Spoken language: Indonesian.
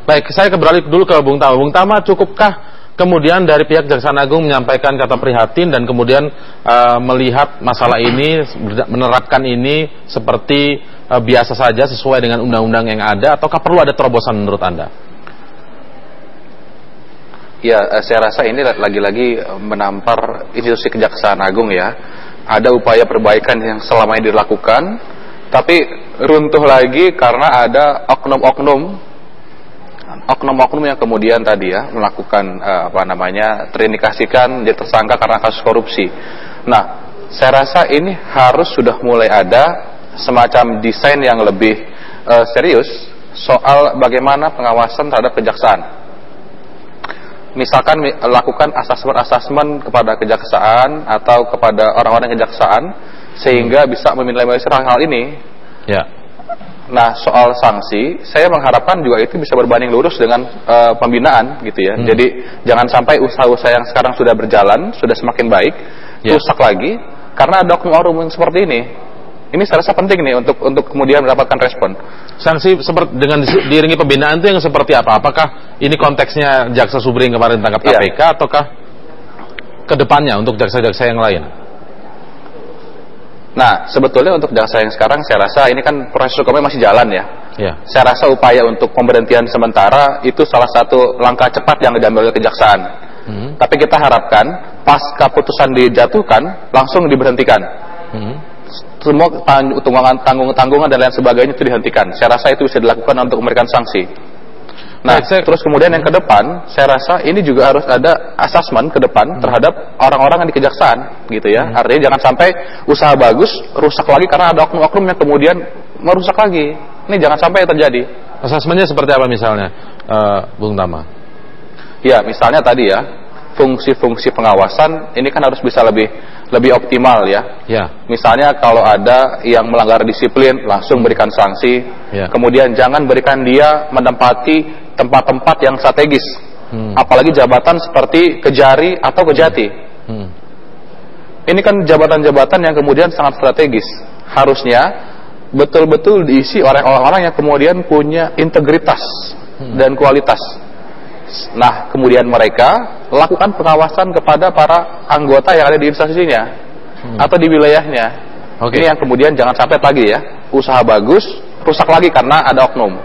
Baik, saya beralih dulu ke Bung Tama. Bung Tama, cukupkah kemudian dari pihak Kejaksaan Agung menyampaikan kata prihatin dan kemudian melihat masalah ini, menerapkan ini seperti biasa saja sesuai dengan undang-undang yang ada, ataukah perlu ada terobosan menurut Anda? Ya, saya rasa ini lagi-lagi menampar institusi Kejaksaan Agung ya. Ada upaya perbaikan yang selama ini dilakukan, tapi runtuh lagi karena ada oknum-oknum yang kemudian tadi ya melakukan terindikasikan jadi tersangka karena kasus korupsi. Nah, saya rasa ini harus sudah mulai ada semacam desain yang lebih serius soal bagaimana pengawasan terhadap kejaksaan. Misalkan lakukan asesmen kepada kejaksaan atau kepada orang-orang kejaksaan sehingga bisa meminimalisir hal-hal ini. Ya. Nah, soal sanksi, saya mengharapkan juga itu bisa berbanding lurus dengan pembinaan gitu ya. Jadi jangan sampai usaha-usaha yang sekarang sudah berjalan, sudah semakin baik, rusak lagi karena ada oknum-oknum yang seperti ini. Ini saya rasa penting nih untuk kemudian mendapatkan respon. Sanksi seperti dengan diiringi pembinaan itu yang seperti apa? Apakah ini konteksnya Jaksa Subri yang kemarin ditangkap KPK ataukah kedepannya untuk jaksa-jaksa yang lain? Nah, sebetulnya untuk jaksa yang sekarang saya rasa ini kan proses hukumnya masih jalan ya. Saya rasa upaya untuk pemberhentian sementara itu salah satu langkah cepat yang diambil oleh kejaksaan. Tapi kita harapkan pasca putusan dijatuhkan langsung diberhentikan. Semua tanggungan dan lain sebagainya itu dihentikan. Saya rasa itu bisa dilakukan untuk memberikan sanksi. Nah, terus kemudian yang ke depan, saya rasa ini juga harus ada asesmen ke depan terhadap orang-orang yang di kejaksaan, gitu ya. Artinya jangan sampai usaha bagus rusak lagi karena ada oknum-oknum yang kemudian merusak lagi. Ini jangan sampai terjadi. Asesmennya seperti apa misalnya, Bung Tama? Ya, misalnya tadi ya, fungsi-fungsi pengawasan ini kan harus bisa lebih optimal ya. Misalnya kalau ada yang melanggar disiplin langsung berikan sanksi. Kemudian jangan berikan dia menempati tempat-tempat yang strategis, apalagi jabatan seperti Kejari atau Kejati. Ini kan jabatan-jabatan yang kemudian sangat strategis. Harusnya betul-betul diisi oleh orang-orang yang kemudian punya integritas dan kualitas. Nah, kemudian mereka lakukan pengawasan kepada para anggota yang ada di instansinya atau di wilayahnya. Ini yang kemudian jangan sampai lagi ya, usaha bagus rusak lagi karena ada oknum.